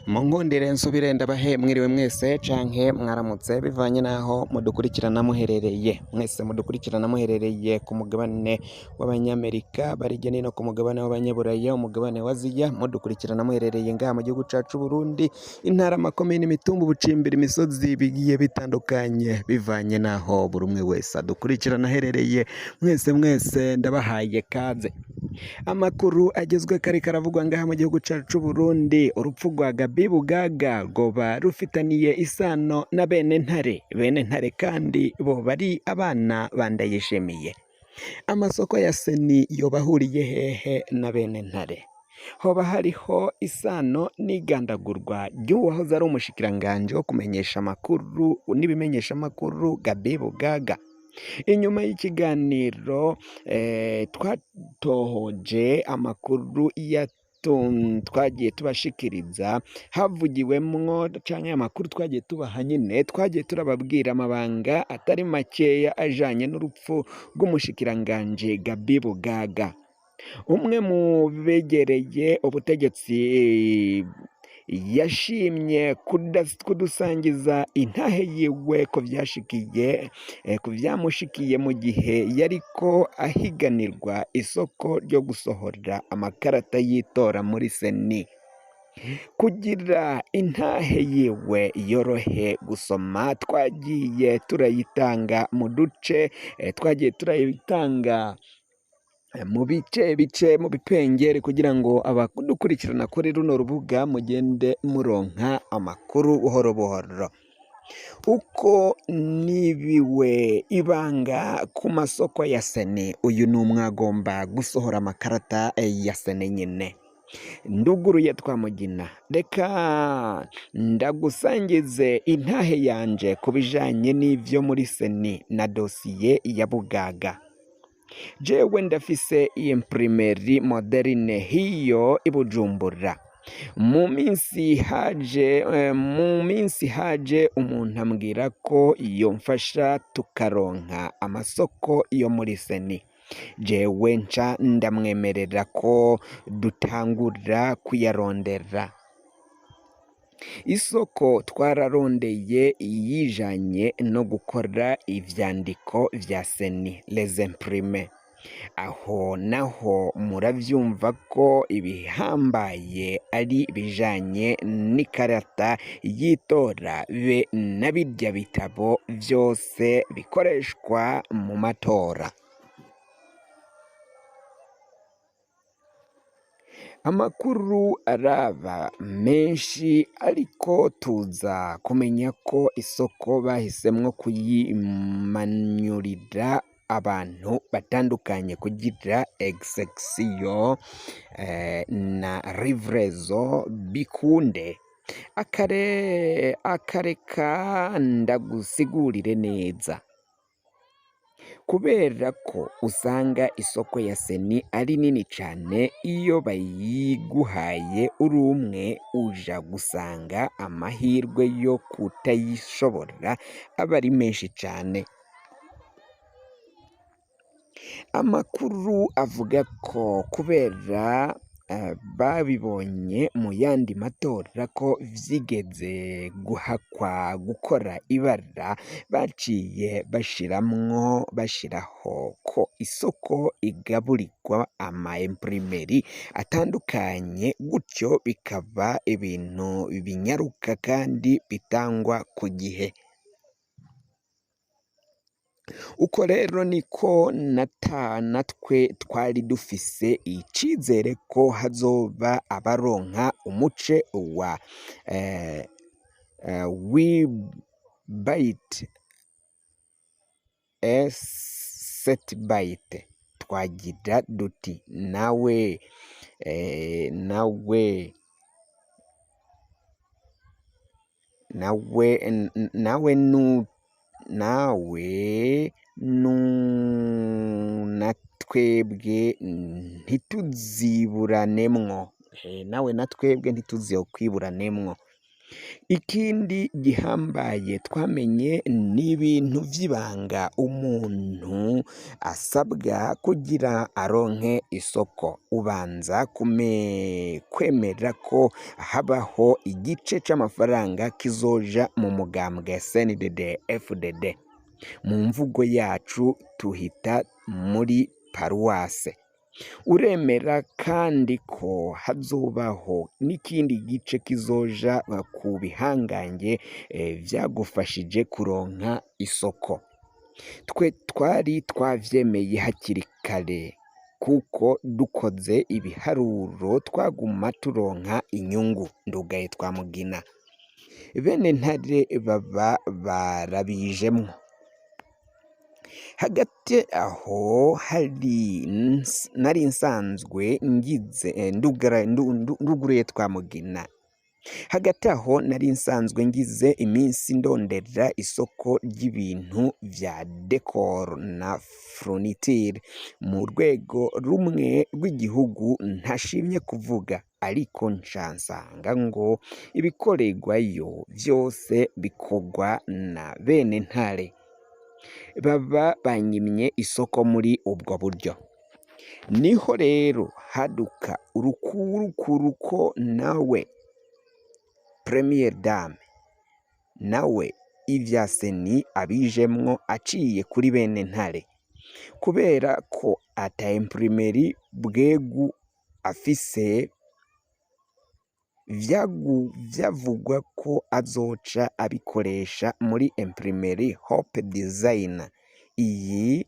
Munkundire nsubire ndabahe mwiriwe mwese canke mwaramutse bivanye naho mudukurikirana muherereye. Mwese mudukurikirana muherereye ku mugabane w'abanyamerika, barya nino ku mugabane w'abanyaburaya, umugabane wa Aziya, mudukurikirana muherereye ngaha mu gihugu cacu Burundi, intara, amakomine, imitumba, ubucimbiri, imisozi bigiye bitandukanye bivanye naho buri umwe wese adukurikirana aherereye. Mwese ndabahaye kaze. Amakuru agezwe kare karavugwa ngaha mu gihugu cacu Burundi. Urupfu rwa Gaby Bugaga rwoba rufitaniye isano na Benentare kandi bo bari abana ba Ndayishimiye. Amasoko ya seni yoba ahuriye hehe na Benentare? Hoba hariho isano n'igandagurwa ry'uwahoze ari umushikiranganje wo kumenyesha amakuru n'ibimenyesha amakuru Gaby Bugaga? Inyuma y'ikiganiro twatohoje amakuru twagiye tubashikiriza, havugiwemwo canke amakuru twagiye tubaha nyine, twagiye turababwira amabanga atari makeya ajanye n'urupfu rw'umushikiranganje Gaby Bugaga. Umwe mu begereye ubutegetsi yashimye kudusangiza intahe yiwe ko vyamushikiye mu gihe yariko ahiganirwa isoko ryo gusohora amakarata y'itora muri seni. Kugira intahe yiwe yorohe gusoma, twagiye turayitanga mu duce, twagiye turayitanga mu bice mu bipengere kugira ngo abadukurikirana kuri runo rubuga mugende muronka amakuru buhoro buhoro. Uko nibiwe ibanga ku masoko ya seni, uyu ni umwe agomba gusohora amakarata ya seni nyine. Nduguruye Twamugina, reka ndagusangize intahe yanje ku bijanye n'ivyo muri seni na dosiye ya Bugaga. Jewe ndafise imprimeri moderne hiyo i Bujumbura. Mu minsi haje umuntu ambwira ko yomfasha tukaronka amasoko yo muri seni. Jewe nca ndamwemerera ko dutangura kuyarondera. Isoko twararondeye yijanye no gukora ivyandiko vya seni, les imprimes. Aho naho muravyumva ko ibihambaye ari bijanye n'ikarata y'itora be na birya bitabo vyose bikoreshwa mu matora. Amakuru araba menshi, ariko tuza kumenya ko isoko bahisemwo kuyimanyurira abantu batandukanye kugira execution na livrezo bikunde. Akareka ndagusigurire neza. Kubera ko usanga isoko ya seni ari nini cane, iyo bayiguhaye uri umwe uja gusanga amahirwe yo kutayishobora aba ari menshi cane. Amakuru avuga ko kubera babibonye mu yandi matora ko vyigeze guhakwa gukora ibara, baciye bashiraho ko isoko igaburirwa ama imprimeri atandukanye, gutyo bikaba ibintu binyaruka kandi bitangwa ku gihe. Uko rero niko natwe twari dufise icizere ko hazoba abaronka umuce wa wibite setbyte. Twagira duti nawe natwebwe ntituziburanemo. Nawe natwebwe ntituzokwiburanemo. Ikindi gihambaye twamenye ni ibintu vy'ibanga umuntu asabwa kugira aronke isoko. Ubanza kwemera ko habaho igice c'amafaranga kizoja mu mugambwe CNDD-FDD. Mu mvugo yacu tuhita muri paruwase. Uremera kandi ko hazobaho n'ikindi gice kizoja ku bihangange vyagufashije kuronka isoko. Twe twari twavyemeye hakiri kare kuko dukoze ibiharuro twaguma turonka inyungu. Ndugaye twa Mugina. Bene Ntare baba barabijemwo. Hagati aho nari nsanzwe ngize nduguruye twa Mugina. Hagati aho nari nsanzwe ngize iminsi ndondera isoko ry'ibintu vya decor na furniture mu rwego rumwe rw'igihugu ntashimye kuvuga, ariko nsanga ngo ibikoregwayo vyose bikorwa na Bene Ntare. Baba banyimye isoko muri ubwo buryo. Niho rero haduka urukurukuru ko nawe Premier Dame nawe ivya seni abijemwo aciye kuri Bene Ntare, kubera ko ata imprimeri bwegu afise. Vyavugwa ko azoca abikoresha muri imprimeri Hope Design. Iyi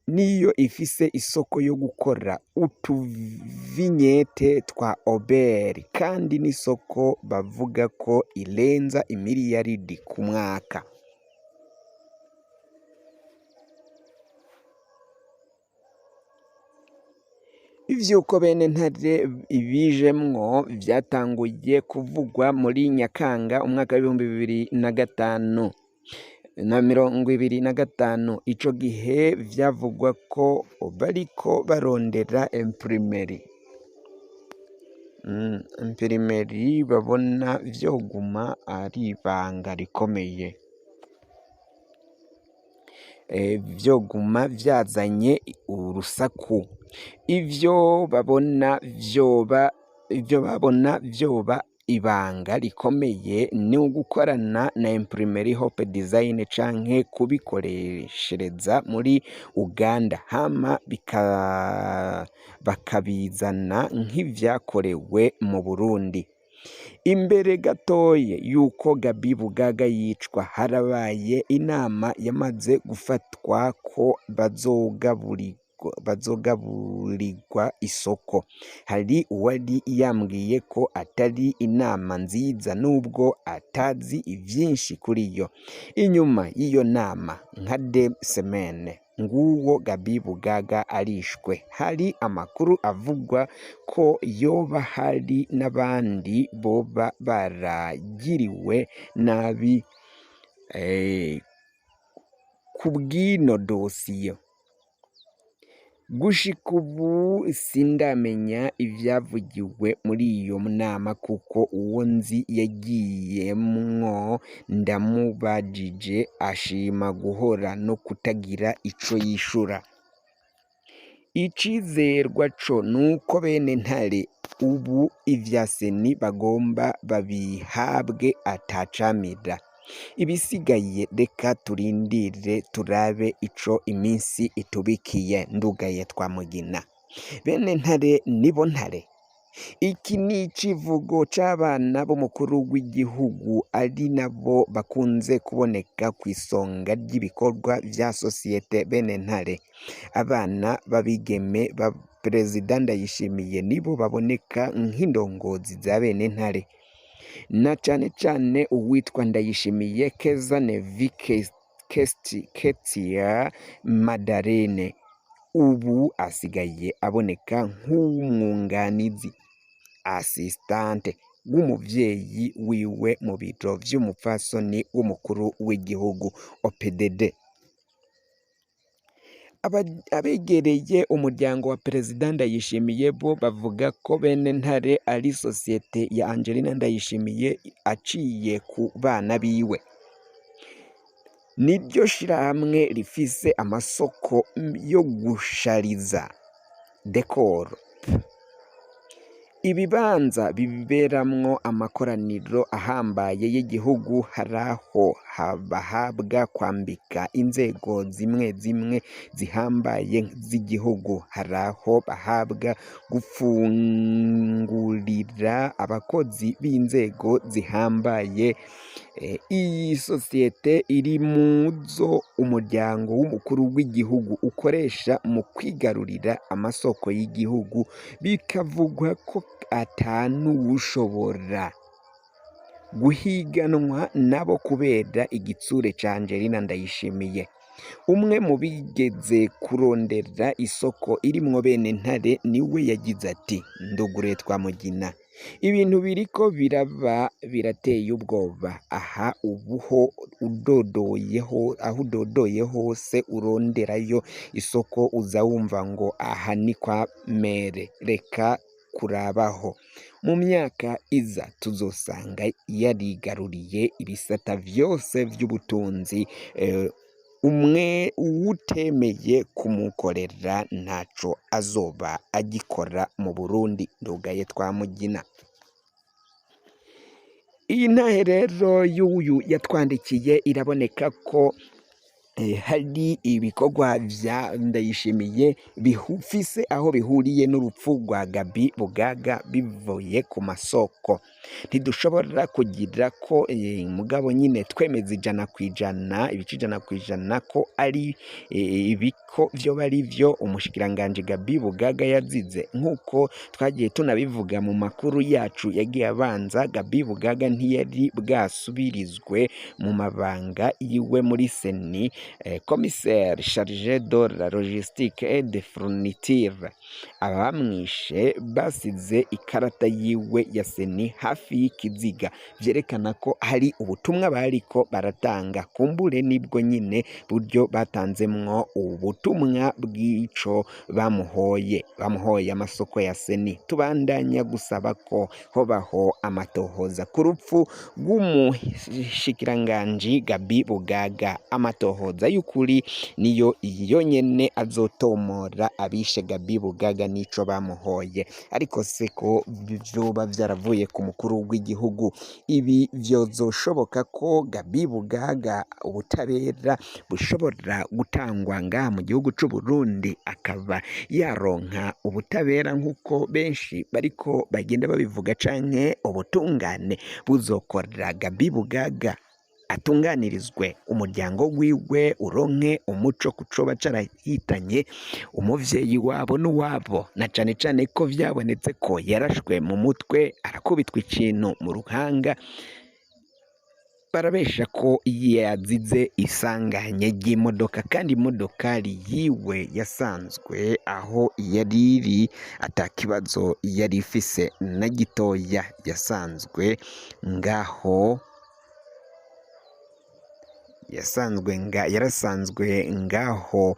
niyo ifise isoko yo gukora utuvinyete twa Oberi, kandi n'isoko bavuga ko irenza imiliyaridi ku mwaka. Ivyuko Bene Ntare ibijemwo vyatanguye kuvugwa muri Nyakanga umwaka w'2025. Ico gihe vyavugwa ko bariko barondera imprimeri. Imprimeri babona vyoguma ari ibanga rikomeye. Vyoguma vyazanye urusaku. Ivyo babona vyoba ibanga rikomeye ni ugukorana na imprimeri Hope Design canke kubikoreshereza muri Uganda, hama bakabizana nk'ivyakorewe mu Burundi. Imbere gatoye yuko Gabi Bugaga yicwa, harabaye inama yamaze gufatwa ko bazogaburirwa isoko. Hari uwari yambwiye ko atari inama nziza nubwo atazi ivyinshi kuri yo. Inyuma y'iyo nama nka 2 semaines nguwo Gabi Bugaga arishwe. Hari amakuru avugwa ko yoba hari n'abandi boba baragiriwe nabi kubw'ino dosiye. Gushika ubu sindamenya ivyavugiwe muri iyo nama kuko uwo nzi yagiyemwo ndamubajije ashima guhora no kutagira ico yishura. Icizerwa co nuko Bene Ntare ubu ivya seni bagomba babihabwe atacamira. Ibisigaye reka turindire turabe ico iminsi itubikiye. Ndugaye twa Mugina. Bene Ntare nibo Ntare. Iki ni icivugo c'abana b'umukuru w'igihugu, ari nabo bakunze kuboneka kw'isonga ry'ibikorwa vya sosiyete Bene Ntare. Abana babigeme ba Perezida Ndayishimiye nibo baboneka nk'indongozi za Bene Ntare, na cane cane uwitwa Ndayishimiye Keza Nevi Ketia Madarene ubu asigaye aboneka nk'umwunganizi assistante w'umuvyeyi wiwe mu biro vy'umupfasoni w'umukuru w'igihugu OPDD. abegereye umuryango wa Perezida Ndayishimiye bo bavuga ko bene ntare ari sosiyete ya Angelina Ndayishimiye aciye ku bana biwe. Niryo shirahamwe rifise amasoko yo gushariza dekoro. Ibibanza biberamwo amakoraniro ahambaye y'igihugu haraho bahabwa kwambika inzego zimwe zimwe zihambaye z'igihugu, haraho bahabwa gufungurira abakozi b'inzego zihambaye. Iyi sosiyete iri muzo umuryango w'umukuru w'igihugu ukoresha mu kwigarurira amasoko y'igihugu, bikavugwa ko atanuwushobora guhiganwa nabo kubera igitsure ca Angelina Ndayishimiye. Umwe mu bigeze kurondera isoko irimwo bene ntare niwe yagize ati: ndugure Twamugina, ibintu biriko biraba birateye ubwoba. Aha ubuho aho udodoye hose uronderayo isoko uza wumva ngo aha ni kwa mere. Reka kurabaho, mu myaka iza tuzosanga yarigaruriye ibisata vyose vy'ubutunzi. Umwe uwutemeye kumukorera ntaco azoba agikora mu Burundi. Ndugaye Twamugina. Iyi ntahe rero y'uyu yatwandikiye iraboneka ko hari ibikorwa vya Ndayishimiye bifise aho bihuriye n'urupfu rwa Gaby Bugaga bivuye ku masoko. Ntidushobora kugira ko mugabo nyine twemeza ibice 100% ko ari ibiko vyo bari vyo umushikiranganje Gaby Bugaga yazize. Nk'uko twagiye tunabivuga mu makuru yacu yagiye abanza, Gaby Bugaga ntiyari bwasubirizwe mu mabanga yiwe muri Seni, commissaire chargé de la logistique et de fourniture. Abamwishe basize ikarata yiwe ya Seni hafi y'ikiziga, vyerekana ko hari ubutumwa bariko baratanga. Kumbure nibwo nyine buryo batanzemwo ubutumwa bw'ico bamuhoye amasoko ya Seni. Tubandanya gusaba ko hobaho amatohoza ku rupfu rw'umushikiranganji Gaby Bugaga. Amatohoza y'ukuri niyo yonyene azotomora abishe Gaby Bugaga nico bamuhoye. Ariko se ko vyoba vyaravuye ku mukuru w'igihugu, ibi vyozoshoboka ko Gaby Bugaga ubutabera bushobora gutangwa ngaha mu gihugu c'u Burundi akaba yaronka ubutabera nk'uko benshi bariko bagenda babivuga, canke ubutungane buzokorera Gaby Bugaga atunganirizwe, umuryango wiwe uronke umuco kucoba carahitanye umuvyeyi wabo n'uwabo, na cane cane ko vyabonetse ko yarashwe mu mutwe arakubitwa ikintu mu ruhanga. Barabesha ko yazize isanganye ry'imodoka, kandi imodokari yiwe yasanzwe aho yariri atakibazo yari ifise na gitoya. Yasanzwe yarasanzwe ngaho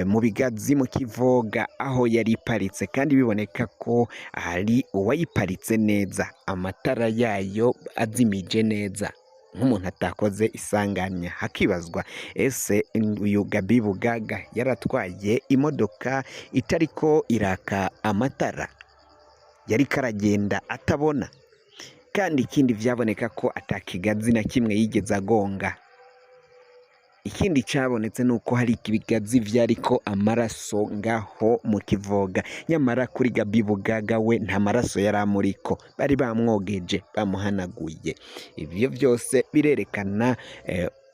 mu Bigazi mu Kivoga aho yari iparitse, kandi biboneka ko hari uwayiparitse neza, amatara yayo azimije neza nk'umuntu atakoze isanganya. Hakibazwa ese uyu Gaby Bugaga yaratwaye imodoka itariko iraka amatara, yariko aragenda atabona? Kandi ikindi vyaboneka ko atakigazi na kimwe yigeze agonga. Ikindi cabonetse nuko hari ibigazi vyariko amaraso ngaho mu Kivoga, nyamara kuri Gaby Bugaga we nta maraso yari amuriko, bari bamwogeje bamuhanaguye. Ivyo vyose birerekana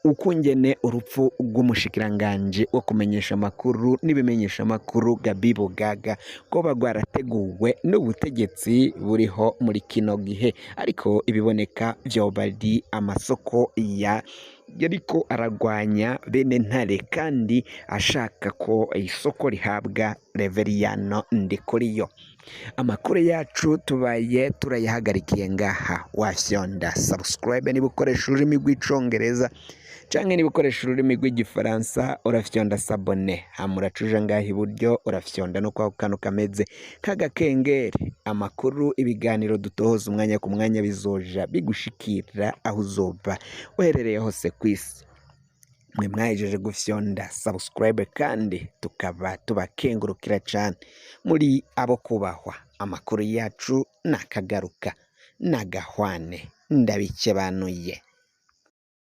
ukungene urupfu rw'umushikiranganje wo kumenyesha amakuru n'ibimenyesha amakuru Gaby Bugaga rwoba rwarateguwe n'ubutegetsi buriho muri kino gihe. Ariko ibiboneka vyoba ari amasoko yariko aragwanya bene ntare, kandi ashaka ko isoko rihabwa Reveriyano Ndikuriyo. Amakuru yacu tubaye turayahagarikiye ngaha. Wafyonda subscribe niba ukoresha ururimi rw'icongereza, canke niba ukoresha ururimi rw'igifaransa urafyonda sabone, hama uracuja ngaha iburyo urafyonda no kwa kantu kameze k'agakengeri. Amakuru, ibiganiro dutohoza umwanya ku mwanya bizoja bigushikira aho uzoba uherereye hose kw'isi. Mwe mwahejeje gufyonda subscribe kandi tukaba tubakengurukira cane, muri abo kubahwa. Amakuru yacu nakagaruka, nagahwane, ndabikebanuye.